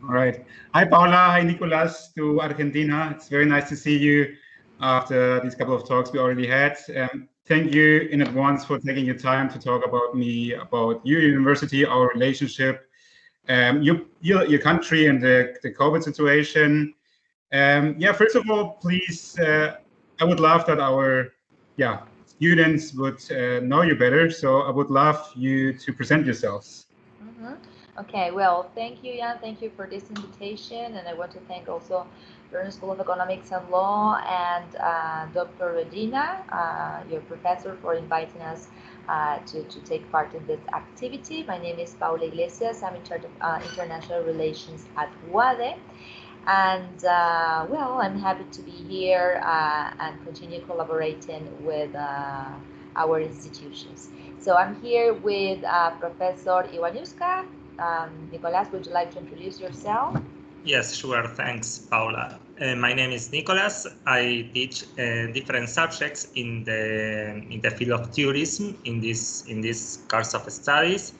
All right. Hi, Paula. Hi, Nicolas to Argentina. It's very nice to see you after these couple of talks we already had. Thank you in advance for taking your time to talk about me, about your university, our relationship, your country and the COVID situation. Yeah, first of all, please, I would love that our students would know you better. So I would love you to present yourselves. Okay, well, thank you, Jan. Thank you for this invitation. And I want to thank also Berlin School of Economics and Law and Dr. Regina, your professor, for inviting us to take part in this activity. My name is Paula Iglesias. I'm in charge of international relations at UADE. And well, I'm happy to be here and continue collaborating with our institutions. So I'm here with Professor Iwaniuska. Nicolas, would you like to introduce yourself? Yes, sure. Thanks, Paula. My name is Nicolas. I teach different subjects in the field of tourism in this course of studies.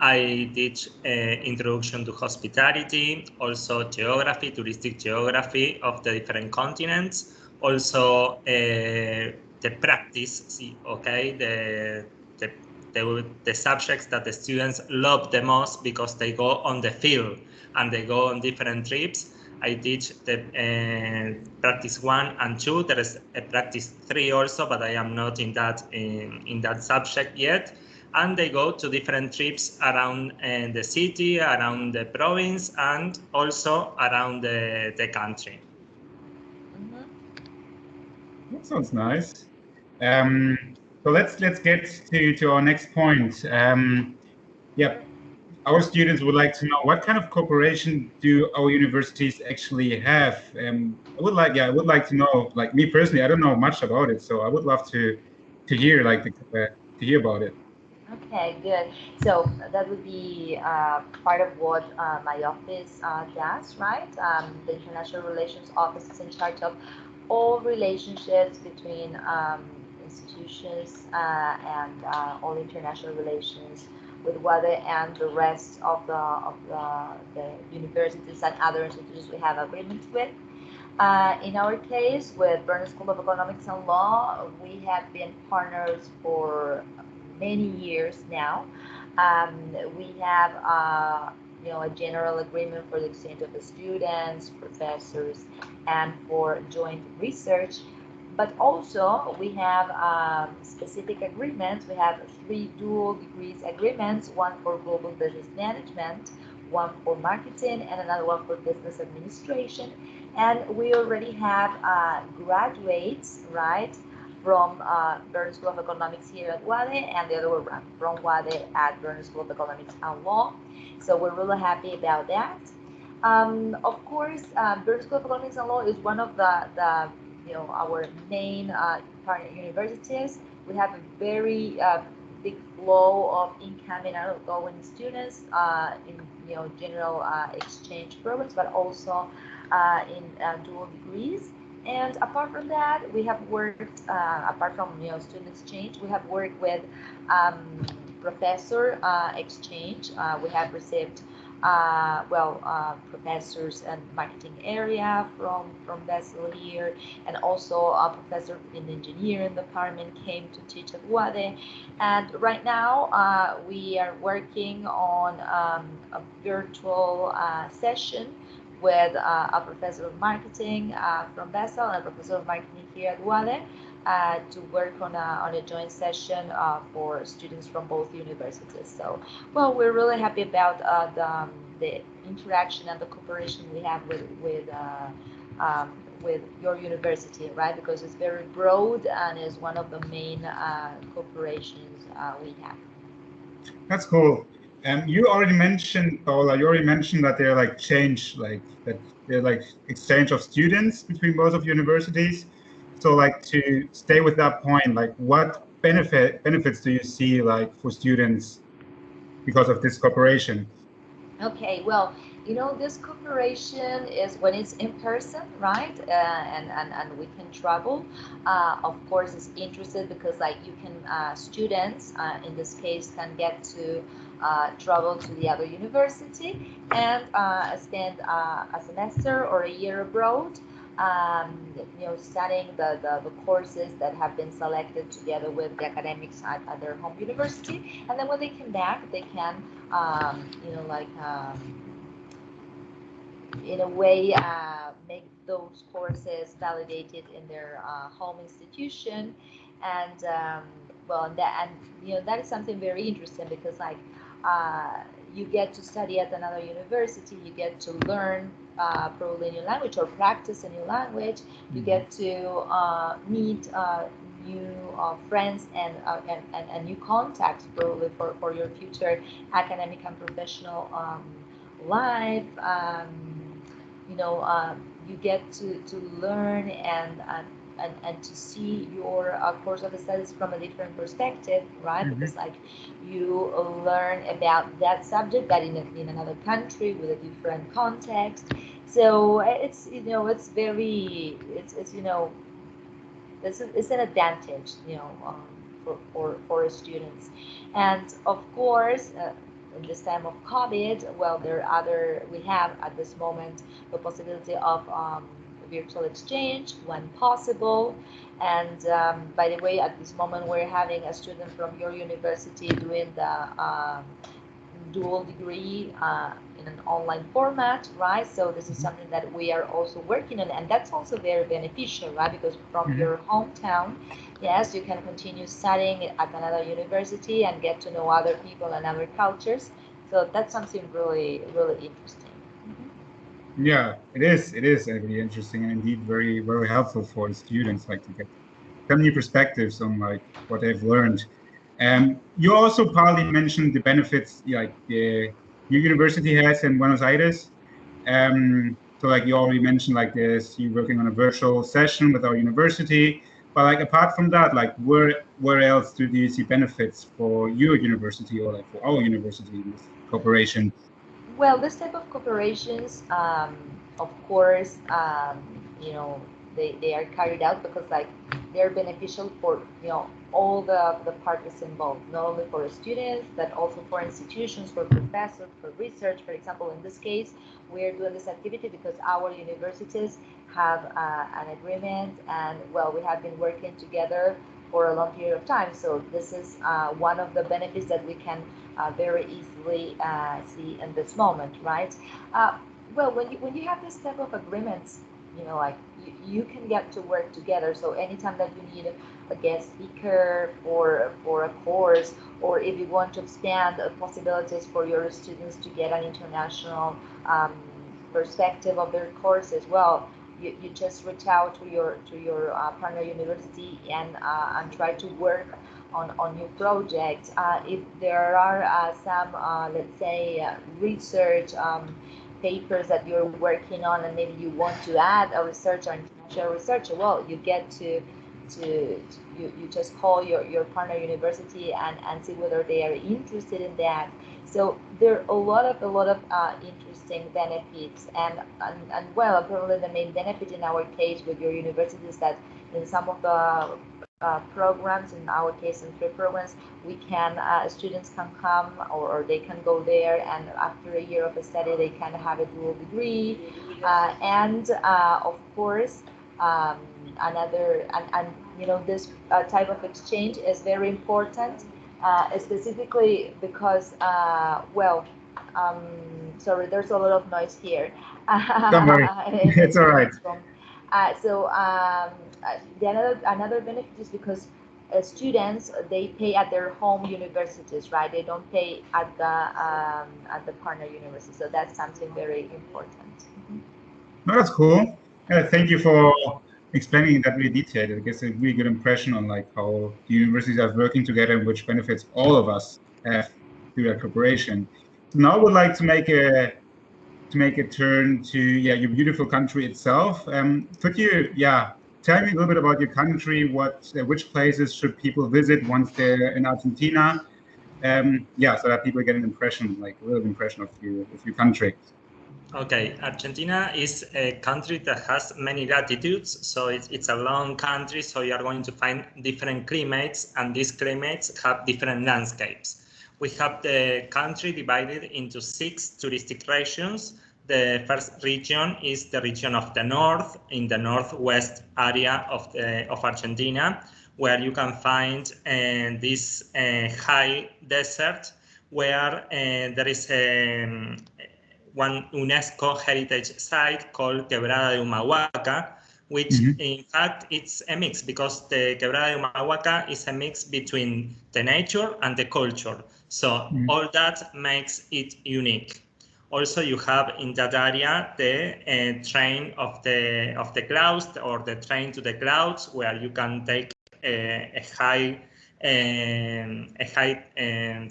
I teach introduction to hospitality, also geography, touristic geography of the different continents, also the practice, okay, the subjects that the students love the most because they go on the field and they go on different trips. I teach the practice 1 and 2. There is a practice 3 also, but I am not in that subject yet. And they go to different trips around the city, around the province, and also around the country. That sounds nice. So let's get to our next point. Yeah, our students would like to know what kind of cooperation do our universities actually have. I would like to know. Like me personally, I don't know much about it, so I would love to hear to hear about it. Okay, good. So that would be part of what my office does, right? The International Relations Office is in charge of all relationships between institutions and all international relations with UADE and the rest of the universities and other institutions we have agreements with. In our case, with Berlin School of Economics and Law, we have been partners for many years now. We have a general agreement for the exchange of the students, professors, and for joint research. But also we have specific agreements. We have 3 dual degrees agreements, one for global business management, one for marketing, and another one for business administration. And we already have graduates, right, from Berlin School of Economics here at UADE, and the other way around, from UADE at Berlin School of Economics and Law. So we're really happy about that. Of course, Berlin School of Economics and Law is one of the our main partner universities. We have a very big flow of incoming and outgoing students in general exchange programs, but also in dual degrees. And apart from that, we have worked, apart from student exchange, we have worked with professor exchange. We have received professors and marketing area from Basel here, and also a professor in the engineering department came to teach at UADE. And right now we are working on a virtual session with a professor of marketing from Basel and a professor of marketing here at UADE to work on a joint session for students from both universities. So, well, we're really happy about the interaction and the cooperation we have with your university, right? Because it's very broad and is one of the main cooperations we have. That's cool. You already mentioned, Paula, that they're like exchange of students between both of universities. So like to stay with that point, like what benefits do you see like for students because of this cooperation? Okay, well, This cooperation is when it's in person, right? And we can travel. Of course, it's interested because like you can students in this case can get to travel to the other university and spend a semester or a year abroad. Studying the courses that have been selected together with the academics at their home university, and then when they come back, they can, like. In a way, make those courses validated in their home institution, and that is something very interesting because like you get to study at another university, you get to learn probably a new language or practice a new language, you get to meet new friends and new contacts probably for your future academic and professional life. You get to learn and to see your course of studies from a different perspective, right? Because like you learn about that subject, but in another country with a different context. So it's very it's an advantage for students, and of course. In this time of COVID, well, we have at this moment the possibility of virtual exchange when possible. And by the way, at this moment, we're having a student from your university doing the dual degree in an online format, right? So this is something that we are also working on, and that's also very beneficial, right? Because from your hometown, yes, you can continue studying at another university and get to know other people and other cultures. So that's something really, really interesting. Yeah, it is. It is really interesting and indeed very, very helpful for the students, like to get some new perspectives on like what they've learned. You also partly mentioned the benefits like the your university has in Buenos Aires. So like you already mentioned, like this, you working on a virtual session with our university. But like apart from that, like where else do you see benefits for your university or like for our university in this cooperation? Well, this type of cooperations, of course, they are carried out because like they're beneficial for all the parties involved, not only for students but also for institutions, for professors, for research. For example, in this case, we're doing this activity because our universities have an agreement, and well, we have been working together for a long period of time. So this is one of the benefits that we can very easily see in this moment, right? Well, when you have this type of agreements, like you can get to work together. So anytime that you need a guest speaker for a course, or if you want to expand the possibilities for your students to get an international perspective of their course as well, you just reach out to your partner university and try to work on your project. If there are some, let's say, research papers that you're working on, and maybe you want to add a researcher, international researcher, well, you get to you just call your partner university and see whether they are interested in that. So there are a lot of interesting benefits, and well, probably the main benefit in our case with your university is that in some of the programs, in our case in 3 programs, we can students can come or they can go there, and after a year of study they can have a dual degree, and of course another and this type of exchange is very important, specifically because sorry, there's a lot of noise here. Don't worry, it's all right. Another benefit is because students, they pay at their home universities, right? They don't pay at the partner university, so that's something very important. No, that's cool. Thank you for explaining that really detailed. It gives a really good impression on like how the universities are working together and which benefits all of us have through that cooperation. So now I would like to make a turn to your beautiful country itself. Could you tell me a little bit about your country? Which places should people visit once they're in Argentina? So that people get an impression, like a little impression of your country. Okay, Argentina is a country that has many latitudes, so it's a long country, so you are going to find different climates, and these climates have different landscapes. We have the country divided into 6 touristic regions. The first region is the region of the north, in the northwest area of Argentina, where you can find this high desert, where there is one UNESCO heritage site called Quebrada de Humahuaca, which in fact it's a mix, because the Quebrada de Humahuaca is a mix between the nature and the culture. So all that makes it unique. Also, you have in that area the train of the clouds, or the train to the clouds, where you can take a high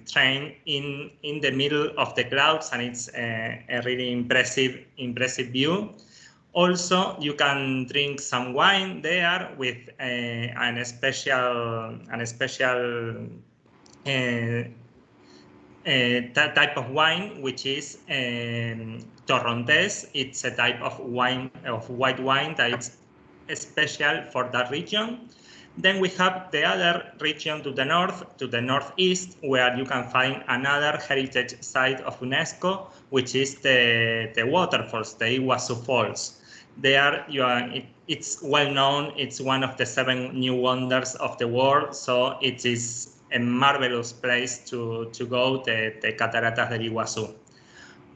train in the middle of the clouds, and it's a really impressive view. Also, you can drink some wine there with an special that type of wine, which is Torrontés. It's a type of wine, of white wine, that is special for that region. Then we have the other region to the northeast, where you can find another heritage site of UNESCO, which is the waterfalls, the Iguazu Falls. There, it's well known. It's one of the 7 new wonders of the world. So it is a marvelous place to go, the Cataratas del Iguazu.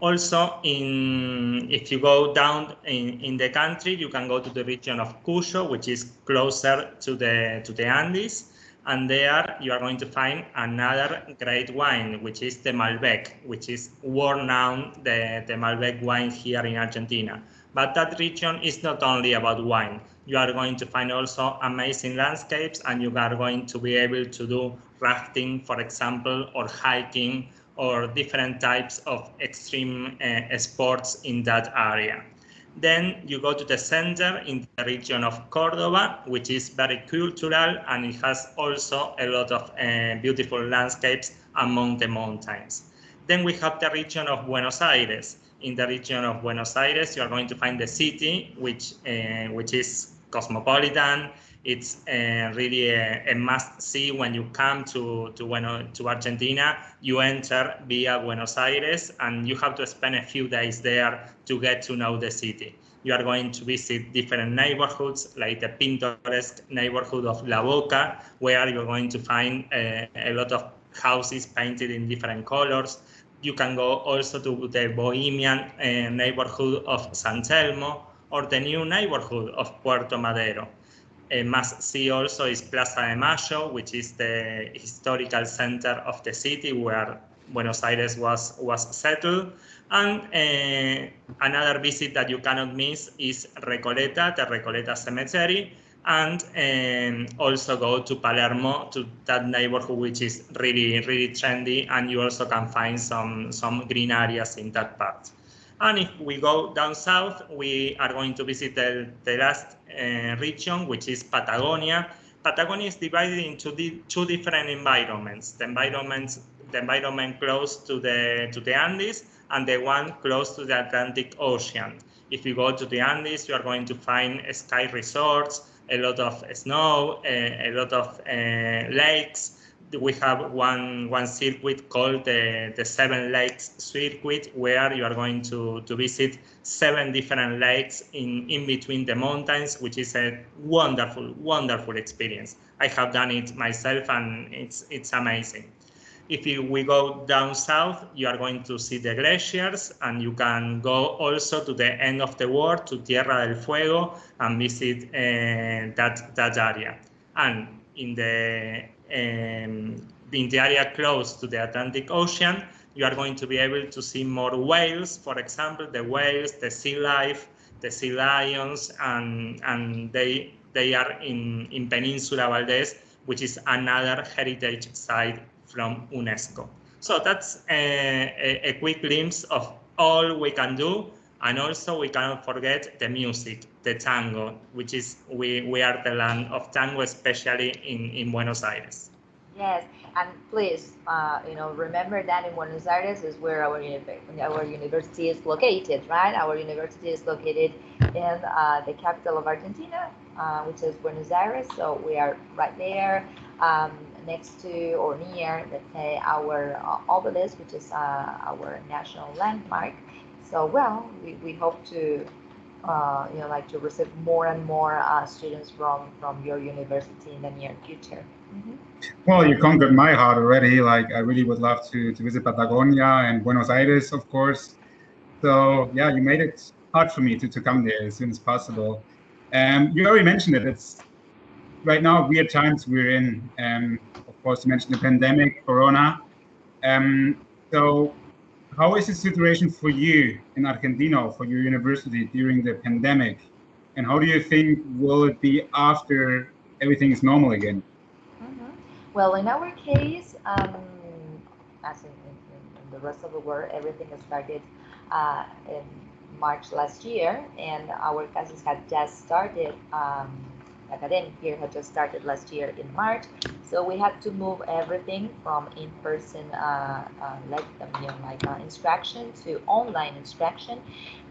Also, if you go down in the country, you can go to the region of Cuyo, which is closer to the Andes, and there you are going to find another great wine, which is the Malbec, which is world-known, the Malbec wine here in Argentina. But that region is not only about wine. You are going to find also amazing landscapes, and you are going to be able to do rafting, for example, or hiking, or different types of extreme sports in that area. Then you go to the center in the region of Cordoba, which is very cultural, and it has also a lot of beautiful landscapes among the mountains. Then we have the region of Buenos Aires. In the region of Buenos Aires, you are going to find the city, which is cosmopolitan. It's really a must-see when you come to Argentina. You enter via Buenos Aires, and you have to spend a few days there to get to know the city. You are going to visit different neighborhoods, like the pintoresque neighborhood of La Boca, where you're going to find a lot of houses painted in different colors. You can go also to the bohemian neighborhood of San Telmo, or the new neighborhood of Puerto Madero. A must-see also is Plaza de Mayo, which is the historical center of the city where Buenos Aires was settled. And another visit that you cannot miss is Recoleta, the Recoleta Cemetery, and also go to Palermo, to that neighborhood, which is really trendy, and you also can find some green areas in that part. And if we go down south, we are going to visit the last region, which is Patagonia. Patagonia is divided into 2 different environments. The environment close to the Andes, and the one close to the Atlantic Ocean. If you go to the Andes, you are going to find ski resorts, a lot of snow, a lot of lakes. We have one circuit called the 7 Lakes Circuit, where you are going to visit 7 different lakes in between the mountains, which is a wonderful experience. I have done it myself, and it's amazing. If we go down south, you are going to see the glaciers, and you can go also to the end of the world, to Tierra del Fuego, and visit that area. And in the area close to the Atlantic Ocean, you are going to be able to see more whales, for example, the whales, the sea life, the sea lions, and they are in Peninsula Valdez, which is another heritage site from UNESCO. So that's a quick glimpse of all we can do. And also we cannot forget the music, the tango, which is, we are the land of tango, especially in Buenos Aires. Yes, And please, remember that in Buenos Aires is where our university is located, right? Our university is located in the capital of Argentina, which is Buenos Aires. So we are right there, next to or near, let's say, our obelisk, which is our national landmark. So, well, we hope to to receive more and more students from your university in the near future. Mm-hmm. Well, you conquered my heart already. Like, I really would love to visit Patagonia and Buenos Aires, of course. So yeah, you made it hard for me to come there as soon as possible. You already mentioned it. It's right now weird times we're in. Of course, you mentioned the pandemic, Corona. So how is the situation for you in Argentina, for your university during the pandemic? And how do you think will it be after everything is normal again? Mm-hmm. Well, in our case, as in the rest of the world, everything has started in March last year, and our classes had just started. Academic year had just started last year in March, so we had to move everything from in-person, instruction to online instruction,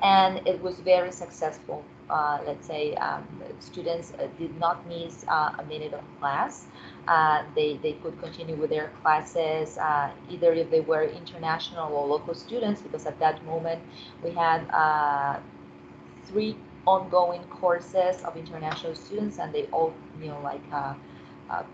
and it was very successful. Let's say students did not miss a minute of class. They could continue with their classes, either if they were international or local students, because at that moment we had 3 ongoing courses of international students, and they all,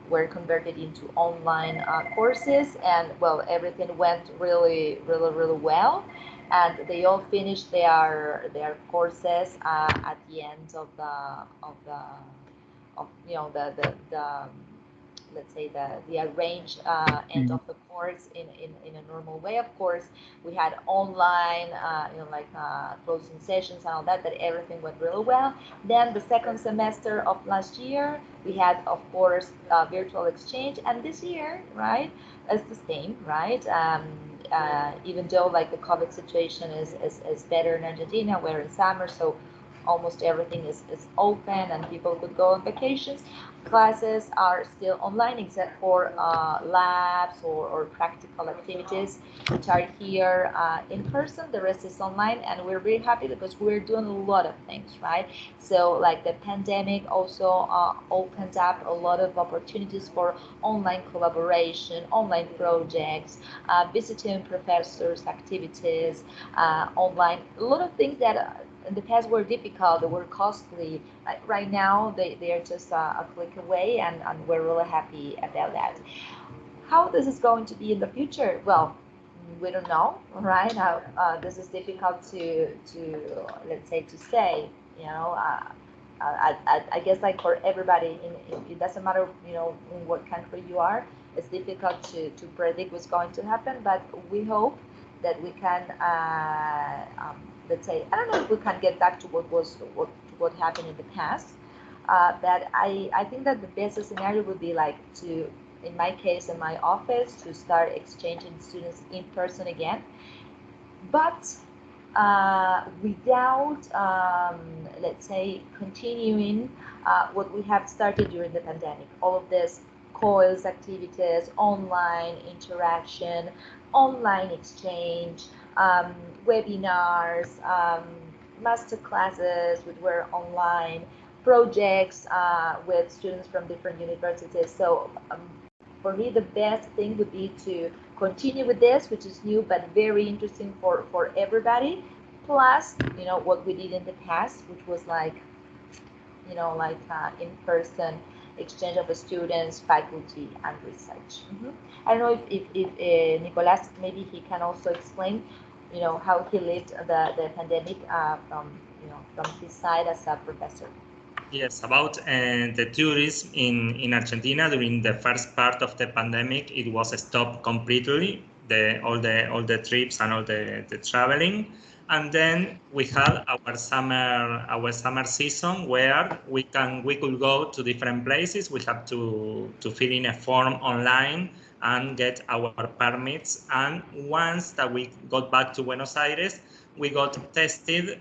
were converted into online courses, and well, everything went really, really, really well, and they all finished their courses at the end of the let's say the arranged end of the course in a normal way. Of course, we had online, closing sessions and all that, but everything went really well. Then the second semester of last year, we had, of course, virtual exchange, and this year, right, it's the same, right? Even though like the COVID situation is better in Argentina, we're in summer, so almost everything is open and people could go on vacations. Classes are still online except for labs or practical activities, which are here in person. The rest is online, and we're really happy because we're doing a lot of things, right? So like the pandemic also opened up a lot of opportunities for online collaboration, online projects, visiting professors, activities, online, a lot of things that in the past were difficult, they were costly. Right now, they are just a click away, and we're really happy about that. How this is going to be in the future? Well, we don't know, right? How this is difficult to let's say to say. I guess like for everybody, it doesn't matter, in what country you are. It's difficult to predict what's going to happen, but we hope that we can, let's say, I don't know if we can get back to what happened in the past, but I think that the best scenario would be like to, in my case, in my office, to start exchanging students in person again, but without, let's say, continuing what we have started during the pandemic. All of this COILS activities, online interaction, online exchange, webinars, master classes which were online, projects with students from different universities. So for me, the best thing would be to continue with this, which is new but very interesting for everybody. Plus, what we did in the past, which was like, in-person exchange of students, faculty, and research. Mm-hmm. I don't know if Nicolas, maybe he can also explain, how he lived the pandemic from his side as a professor. Yes, about the tourism in Argentina during the first part of the pandemic, it was stopped completely. All the trips and all the traveling, and then we had our summer season where we could go to different places. We have to fill in a form online and get our permits. And once that we got back to Buenos Aires, we got tested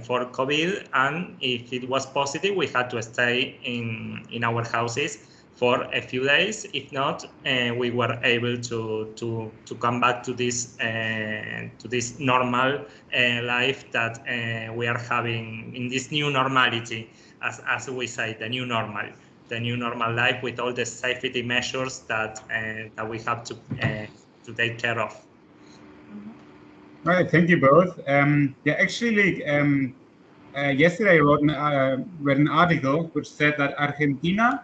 for COVID, and if it was positive, we had to stay in our houses for a few days. If not, we were able to come back to this normal life that we are having in this new normality, as we say, the new normal life with all the safety measures that we have to take care of. All right, thank you both. Yeah, actually, yesterday I read an article which said that Argentina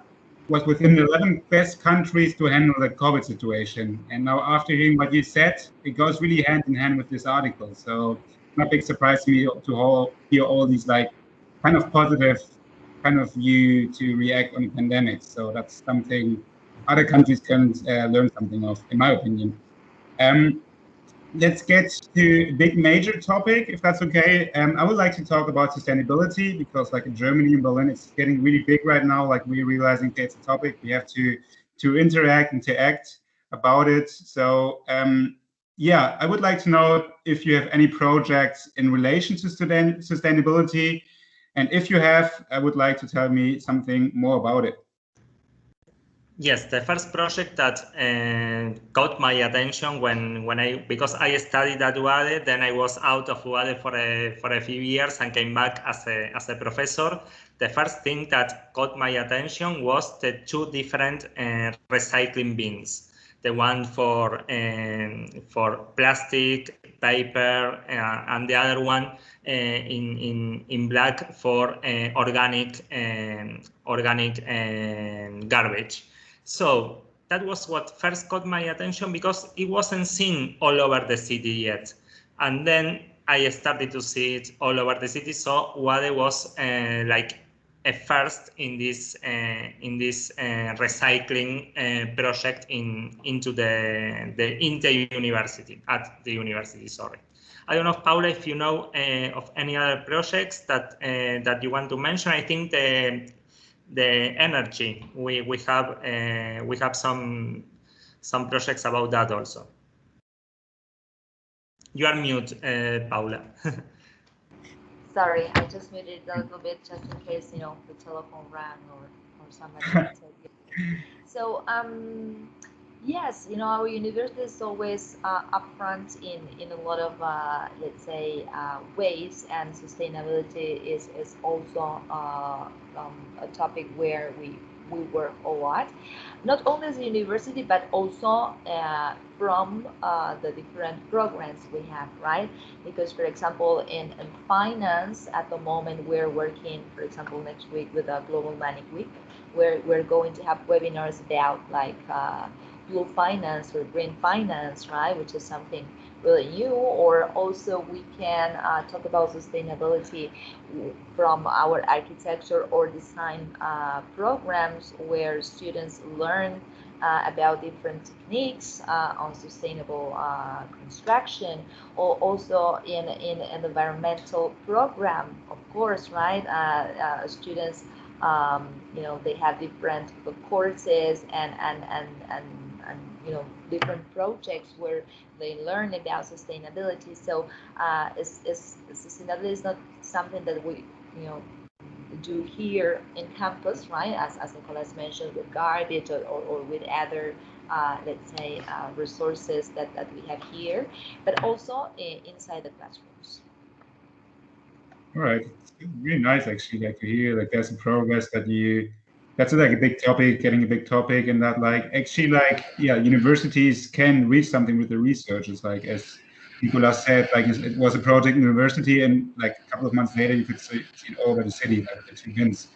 was within the 11 best countries to handle the COVID situation. And now, after hearing what you said, it goes really hand in hand with this article. So, not a big surprise to me to hear all these like kind of positive kind of view to react on the pandemic. So that's something other countries can learn something of, in my opinion. Let's get to a big major topic, if that's okay. I would like to talk about sustainability because, like in Germany and Berlin, it's getting really big right now. Like we're realizing okay, it's a topic we have to interact and to act about it. So yeah, I would like to know if you have any projects in relation to sustainability, and if you have, I would like to tell me something more about it. Yes, the first project that caught my attention because I studied at UADE, then I was out of UADE for a few years and came back as a professor. The first thing that caught my attention was the two different recycling bins. The one for plastic, paper, and the other one in black for organic garbage. So that was what first caught my attention because it wasn't seen all over the city yet. And then I started to see it all over the city. So UADE was like a first in this recycling project into the university, at the university, sorry. I don't know, Paula, if you know of any other projects that that you want to mention. I think the energy we have some projects about that also. You are mute, Paula. Sorry, I just muted a little bit just in case the telephone rang or somebody. So yes, our university is always upfront in a lot of let's say ways, and sustainability is also a topic where we work a lot, not only as a university but also from the different programs we have, right? Because for example in finance at the moment we're working, for example next week with a Global Manic Week, where we're going to have webinars about like blue finance or green finance, right, which is something really new. Or also we can talk about sustainability from our architecture or design programs, where students learn about different techniques on sustainable construction, or also in an environmental program, of course, right? Students, they have different courses and different projects where they learn about sustainability. So sustainability is not something that we do here in campus, right? As Nicolas mentioned, with garbage or with other let's say resources that we have here, but also inside the classrooms. All right, it's really nice actually, like to hear like there's a progress that's like a big topic, getting a big topic, and that like actually like yeah, universities can reach something with the researchers. Like as Nicolas said, like it was a project university, and like a couple of months later you could see it all over the city, like the two bins.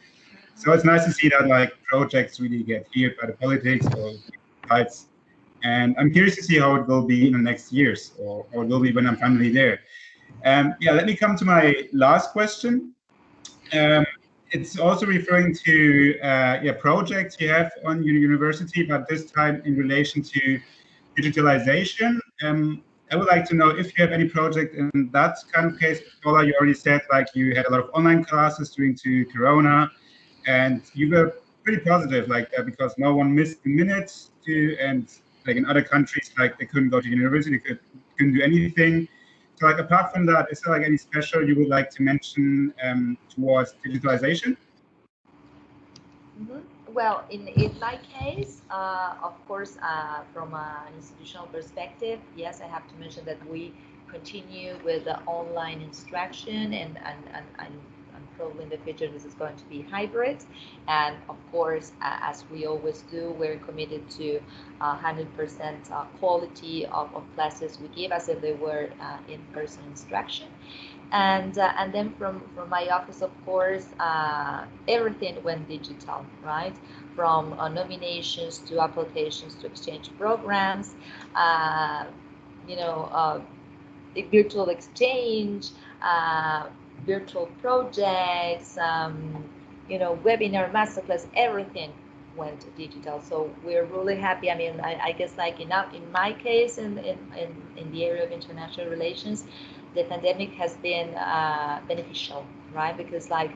So it's nice to see that like projects really get heard by the politics or sites. And I'm curious to see how it will be in the next years, or it will be when I'm finally there. Yeah, let me come to my last question. It's also referring to yeah, projects you have on your university, but this time in relation to digitalization. I would like to know if you have any project in that kind of case. Paula, you already said like you had a lot of online classes due to Corona, and you were pretty positive like that because no one missed a minute to, and like in other countries, like they couldn't go to university, they couldn't do anything. So like apart from that, is there like any special you would like to mention towards digitalization? Well, in my case, of course, from an institutional perspective, yes, I have to mention that we continue with the online instruction, and probably in the future this is going to be hybrid. And of course, as we always do, we're committed to 100% quality of classes we give as if they were in-person instruction. And then from my office, of course, everything went digital, right? From nominations to applications to exchange programs, virtual exchange, virtual projects, webinar, masterclass, everything went digital. So we're really happy. I mean, I guess like in my case, in the area of international relations, the pandemic has been beneficial, right? Because like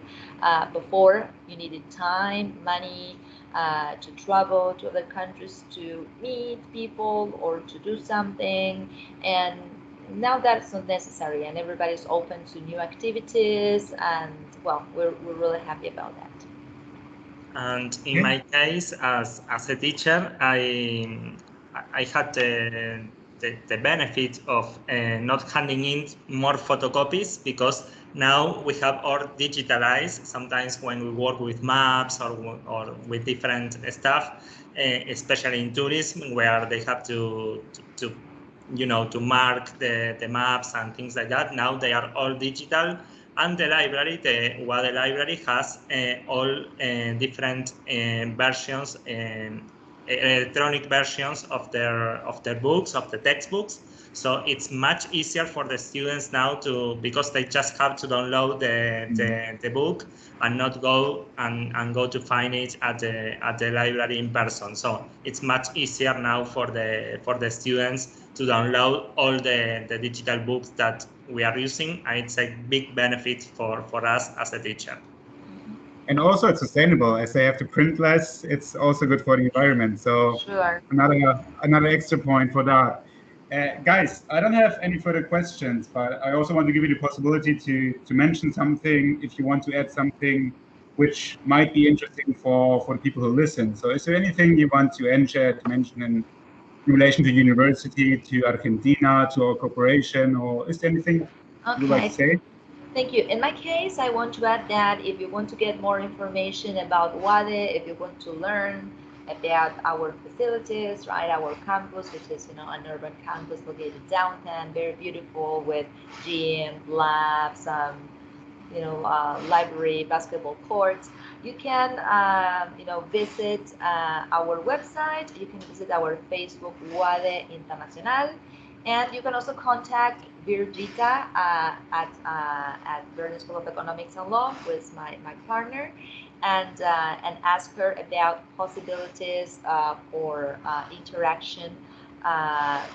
before, you needed time, money to travel to other countries to meet people or to do something, and now that's not necessary, and everybody's open to new activities, and well, we're really happy about that. And in my case, as a teacher, I had the benefit of not handing in more photocopies, because now we have all digitalized. Sometimes when we work with maps or with different stuff, especially in tourism, where they have to mark the maps and things like that. Now they are all digital, and the library, the UADE library, has all different versions, electronic versions of their books, of the textbooks. So it's much easier for the students now because they just have to download the book and not go to find it at the library in person. So it's much easier now for the students to download all the digital books that we are using, and it's a big benefit for us as a teacher. And also it's sustainable, as they have to print less. It's also good for the environment. So sure. Another extra point for that. Guys, I don't have any further questions, but I also want to give you the possibility to mention something if you want to add something which might be interesting for the people who listen. So is there anything you want to mention in relation to university, to Argentina, to our corporation, or is there anything you'd like to say? Thank you. In my case, I want to add that if you want to get more information about UADE, if you want to learn about our facilities, right, our campus, which is an urban campus located downtown, very beautiful, with gym, labs, library, basketball courts. You can visit our website. You can visit our Facebook, UADE Internacional. And you can also contact Virgita at Berlin School of Economics and Law, who is my partner, and ask her about possibilities for interaction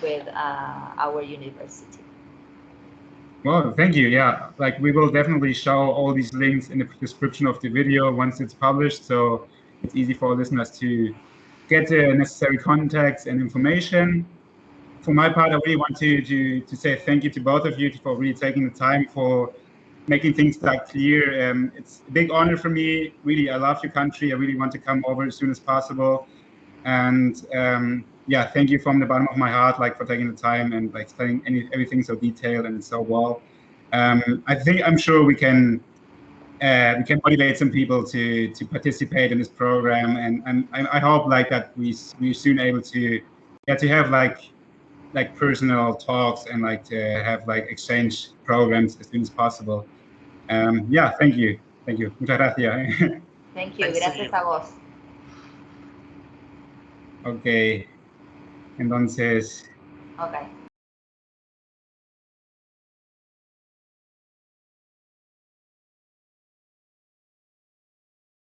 with our university. Well, thank you. Yeah, like we will definitely show all these links in the description of the video once it's published, so it's easy for listeners to get the necessary context and information. For my part, I really want to say thank you to both of you for really taking the time for making things that clear. It's a big honor for me. Really, I love your country. I really want to come over as soon as possible. And yeah, thank you from the bottom of my heart, like for taking the time and like explaining everything so detailed and so well. I'm sure we can motivate some people to participate in this program, and I hope like that we're soon able to have like personal talks and like to have like exchange programs as soon as possible. Yeah, thank you. Muchas gracias. Thank you. Gracias a vos. Okay. Entonces. Okay.